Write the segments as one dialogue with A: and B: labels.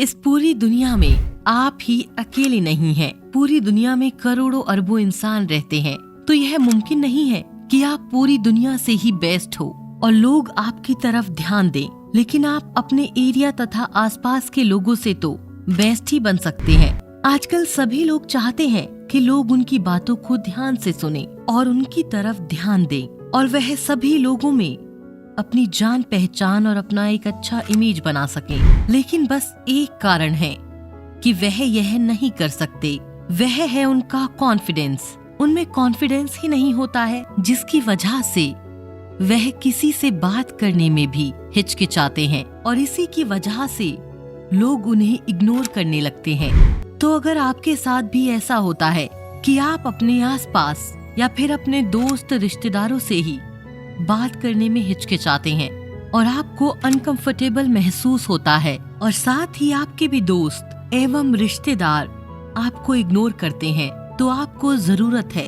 A: इस पूरी दुनिया में आप ही अकेले नहीं हैं। पूरी दुनिया में करोड़ों अरबों इंसान रहते हैं, तो यह मुमकिन नहीं है कि आप पूरी दुनिया से ही बेस्ट हो और लोग आपकी तरफ ध्यान दें। लेकिन आप अपने एरिया तथा आसपास के लोगों से तो बेस्ट ही बन सकते हैं। आजकल सभी लोग चाहते हैं कि लोग उनकी बातों को ध्यान से सुनें और उनकी तरफ ध्यान दें, और वह सभी लोगों में अपनी जान पहचान और अपना एक अच्छा इमेज बना सकें। लेकिन बस एक कारण है कि वह यह नहीं कर सकते, वह है उनका कॉन्फिडेंस। उनमें कॉन्फिडेंस ही नहीं होता है, जिसकी वजह से वह किसी से बात करने में भी हिचकिचाते हैं और इसी की वजह से लोग उन्हें इग्नोर करने लगते हैं। तो अगर आपके साथ भी ऐसा होता है कि आप अपने आसपास या फिर अपने दोस्त रिश्तेदारों से ही बात करने में हिचकिचाते हैं और आपको अनकंफर्टेबल महसूस होता है और साथ ही आपके भी दोस्त एवं रिश्तेदार आपको इग्नोर करते हैं, तो आपको जरूरत है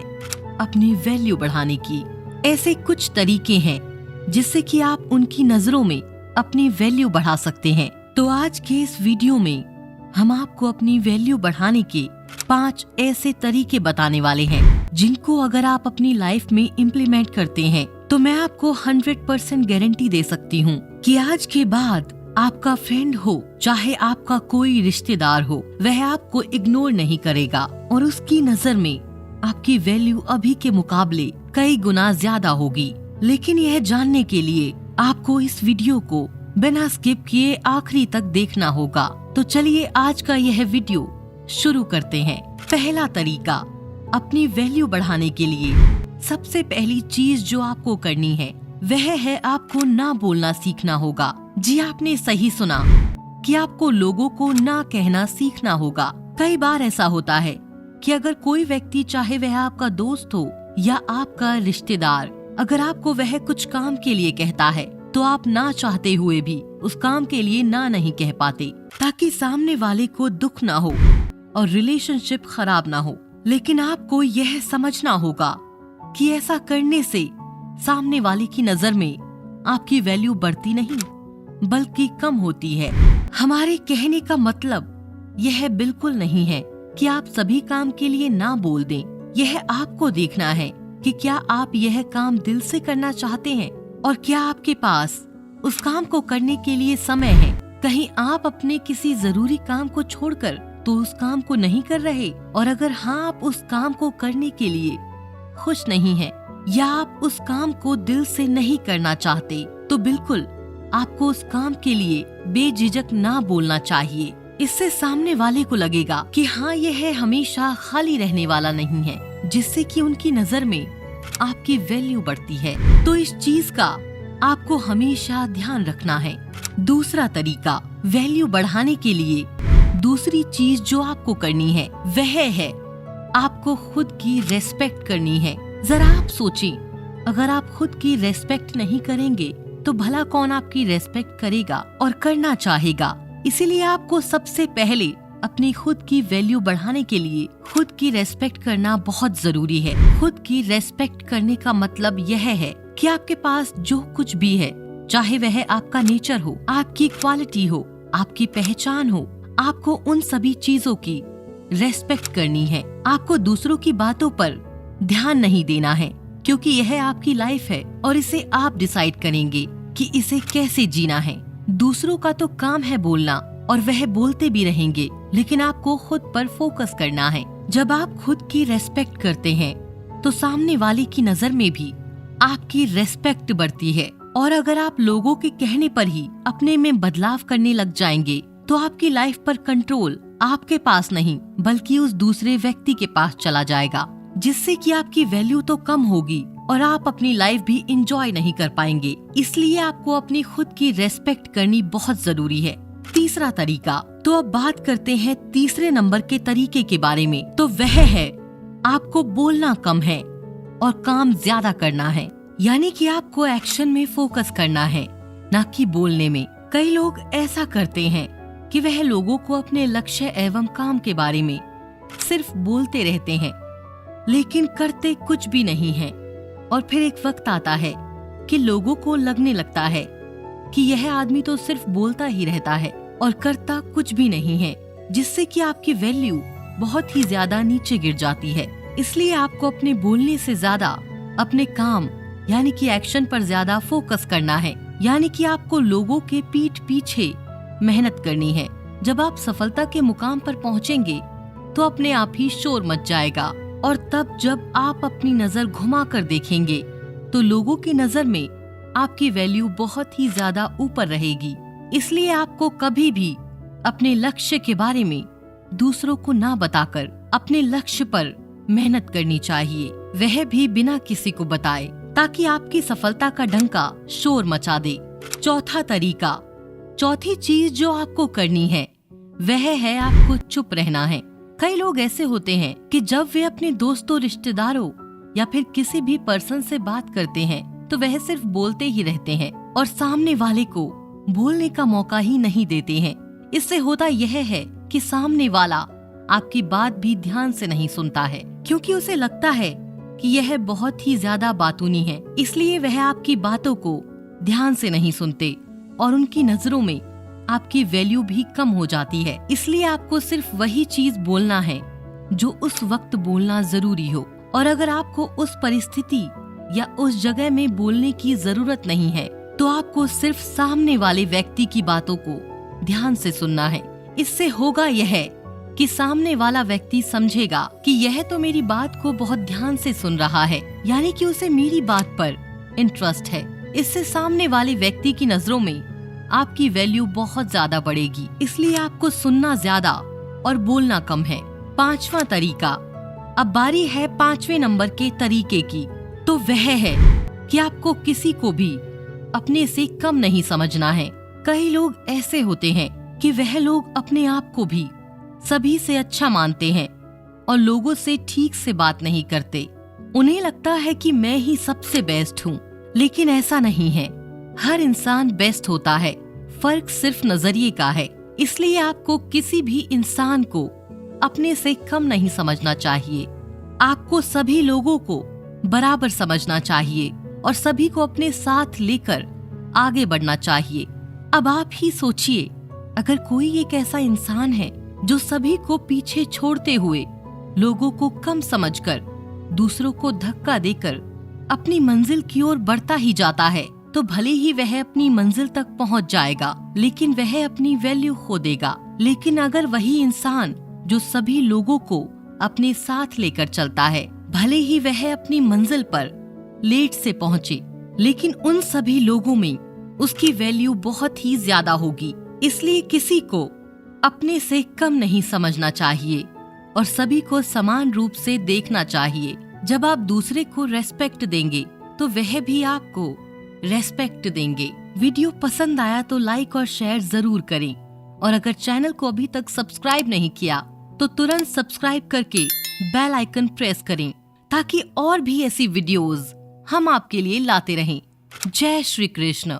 A: अपनी वैल्यू बढ़ाने की। ऐसे कुछ तरीके हैं जिससे कि आप उनकी नजरों में अपनी वैल्यू बढ़ा सकते हैं। तो आज के इस वीडियो में हम आपको अपनी वैल्यू बढ़ाने के 5 ऐसे तरीके बताने वाले हैं, जिनको अगर आप अपनी लाइफ में इम्प्लीमेंट करते हैं तो मैं आपको 100% गारंटी दे सकती हूँ कि आज के बाद आपका फ्रेंड हो चाहे आपका कोई रिश्तेदार हो, वह आपको इग्नोर नहीं करेगा और उसकी नजर में आपकी वैल्यू अभी के मुकाबले कई गुना ज्यादा होगी। लेकिन यह जानने के लिए आपको इस वीडियो को बिना स्किप किए आखिरी तक देखना होगा। तो चलिए आज का यह वीडियो शुरू करते हैं। पहला तरीका अपनी वैल्यू बढ़ाने के लिए सबसे पहली चीज जो आपको करनी है वह है आपको ना बोलना सीखना होगा। जी आपने सही सुना कि आपको लोगों को ना कहना सीखना होगा। कई बार ऐसा होता है कि अगर कोई व्यक्ति, चाहे वह आपका दोस्त हो या आपका रिश्तेदार, अगर आपको वह कुछ काम के लिए कहता है तो आप ना चाहते हुए भी उस काम के लिए ना नहीं कह पाते, ताकि सामने वाले को दुख ना हो और रिलेशनशिप खराब ना हो। लेकिन आपको यह समझना होगा कि ऐसा करने से सामने वाले की नजर में आपकी वैल्यू बढ़ती नहीं बल्कि कम होती है। हमारे कहने का मतलब यह बिल्कुल नहीं है कि आप सभी काम के लिए ना बोल दें। यह आपको देखना है कि क्या आप यह काम दिल से करना चाहते हैं और क्या आपके पास उस काम को करने के लिए समय है। कहीं आप अपने किसी जरूरी काम को छोड़कर तो उस काम को नहीं कर रहे, और अगर हाँ आप उस काम को करने के लिए खुश नहीं हैं या आप उस काम को दिल से नहीं करना चाहते, तो बिल्कुल आपको उस काम के लिए बेझिझक ना बोलना चाहिए। इससे सामने वाले को लगेगा कि हाँ यह हमेशा खाली रहने वाला नहीं है, जिससे कि उनकी नजर में आपकी वैल्यू बढ़ती है। तो इस चीज का आपको हमेशा ध्यान रखना है। दूसरा तरीका वैल्यू बढ़ाने के लिए दूसरी चीज जो आपको करनी है वह है आपको खुद की रेस्पेक्ट करनी है। जरा आप सोचें, अगर आप खुद की रेस्पेक्ट नहीं करेंगे तो भला कौन आपकी रेस्पेक्ट करेगा और करना चाहेगा। इसीलिए आपको सबसे पहले अपनी खुद की वैल्यू बढ़ाने के लिए खुद की रेस्पेक्ट करना बहुत जरूरी है। खुद की रेस्पेक्ट करने का मतलब यह है कि आपके पास जो कुछ भी है, चाहे वह आपका नेचर हो, आपकी क्वालिटी हो, आपकी पहचान हो, आपको उन सभी चीजों की रेस्पेक्ट करनी है। आपको दूसरों की बातों पर ध्यान नहीं देना है, क्योंकि यह आपकी लाइफ है और इसे आप डिसाइड करेंगे कि इसे कैसे जीना है। दूसरों का तो काम है बोलना और वह बोलते भी रहेंगे, लेकिन आपको खुद पर फोकस करना है। जब आप खुद की रेस्पेक्ट करते हैं तो सामने वाले की नजर में भी आपकी रेस्पेक्ट बढ़ती है। और अगर आप लोगों के कहने पर ही अपने में बदलाव करने लग जाएंगे तो आपकी लाइफ पर कंट्रोल आपके पास नहीं बल्कि उस दूसरे व्यक्ति के पास चला जाएगा, जिससे कि आपकी वैल्यू तो कम होगी और आप अपनी लाइफ भी एंजॉय नहीं कर पाएंगे। इसलिए आपको अपनी खुद की रेस्पेक्ट करनी बहुत जरूरी है। तीसरा तरीका, तो अब बात करते हैं तीसरे नंबर के तरीके के बारे में। तो वह है आपको बोलना कम है और काम ज्यादा करना है। यानी कि आपको एक्शन में फोकस करना है, न कि बोलने में। कई लोग ऐसा करते हैं कि वह लोगों को अपने लक्ष्य एवं काम के बारे में सिर्फ बोलते रहते हैं, लेकिन करते कुछ भी नहीं है। और फिर एक वक्त आता है कि लोगों को लगने लगता है कि यह आदमी तो सिर्फ बोलता ही रहता है और करता कुछ भी नहीं है, जिससे कि आपकी वैल्यू बहुत ही ज्यादा नीचे गिर जाती है। इसलिए आपको अपने बोलने से ज्यादा अपने काम यानी कि एक्शन पर ज्यादा फोकस करना है। यानी कि आपको लोगों के पीठ पीछे मेहनत करनी है। जब आप सफलता के मुकाम पर पहुंचेंगे तो अपने आप ही शोर मच जाएगा, और तब जब आप अपनी नजर घुमा कर देखेंगे तो लोगों की नजर में आपकी वैल्यू बहुत ही ज्यादा ऊपर रहेगी। इसलिए आपको कभी भी अपने लक्ष्य के बारे में दूसरों को ना बताकर अपने लक्ष्य पर मेहनत करनी चाहिए, वह भी बिना किसी को बताए, ताकि आपकी सफलता का डंका शोर मचा दे। चौथा तरीका, चौथी चीज जो आपको करनी है वह है आपको चुप रहना है। कई लोग ऐसे होते हैं कि जब वे अपने दोस्तों, रिश्तेदारों या फिर किसी भी पर्सन से बात करते हैं तो वह सिर्फ बोलते ही रहते हैं और सामने वाले को बोलने का मौका ही नहीं देते हैं। इससे होता यह है कि सामने वाला आपकी बात भी ध्यान से नहीं सुनता है, क्योंकि उसे लगता है कि यह बहुत ही ज्यादा बातूनी है। इसलिए वह आपकी बातों को ध्यान से नहीं सुनते और उनकी नजरों में आपकी वैल्यू भी कम हो जाती है। इसलिए आपको सिर्फ वही चीज बोलना है जो उस वक्त बोलना जरूरी हो, और अगर आपको उस परिस्थिति या उस जगह में बोलने की जरूरत नहीं है तो आपको सिर्फ सामने वाले व्यक्ति की बातों को ध्यान से सुनना है। इससे होगा यह कि सामने वाला व्यक्ति समझेगा कि यह तो मेरी बात को बहुत ध्यान से सुन रहा है, यानी कि उसे मेरी बात पर इंटरेस्ट है। इससे सामने वाले व्यक्ति की नजरों में आपकी वैल्यू बहुत ज्यादा बढ़ेगी। इसलिए आपको सुनना ज्यादा और बोलना कम है। पांचवा तरीका, अब बारी है पांचवें नंबर के तरीके की, तो वह है कि आपको किसी को भी अपने से कम नहीं समझना है। कई लोग ऐसे होते हैं कि वह लोग अपने आप को भी सभी से अच्छा मानते हैं और लोगों से ठीक से बात नहीं करते। उन्हें लगता है कि मैं ही सबसे बेस्ट हूँ, लेकिन ऐसा नहीं है। हर इंसान बेस्ट होता है, फर्क सिर्फ नजरिए का है। इसलिए आपको किसी भी इंसान को अपने से कम नहीं समझना चाहिए। आपको सभी लोगों को बराबर समझना चाहिए और सभी को अपने साथ लेकर आगे बढ़ना चाहिए। अब आप ही सोचिए, अगर कोई एक ऐसा इंसान है जो सभी को पीछे छोड़ते हुए लोगों को कम समझकर दूसरों को धक्का देकर अपनी मंजिल की ओर बढ़ता ही जाता है, तो भले ही वह अपनी मंजिल तक पहुंच जाएगा लेकिन वह अपनी वैल्यू खो देगा। लेकिन अगर वही इंसान जो सभी लोगों को अपने साथ लेकर चलता है, भले ही वह अपनी मंजिल पर लेट से पहुंचे, लेकिन उन सभी लोगों में उसकी वैल्यू बहुत ही ज्यादा होगी। इसलिए किसी को अपने से कम नहीं समझना चाहिए और सभी को समान रूप से देखना चाहिए। जब आप दूसरे को रेस्पेक्ट देंगे तो वह भी आपको रेस्पेक्ट देंगे। वीडियो पसंद आया तो लाइक और शेयर जरूर करें, और अगर चैनल को अभी तक सब्सक्राइब नहीं किया तो तुरंत सब्सक्राइब करके बेल आइकन प्रेस करें, ताकि और भी ऐसी वीडियोस हम आपके लिए लाते रहें। जय श्री कृष्ण।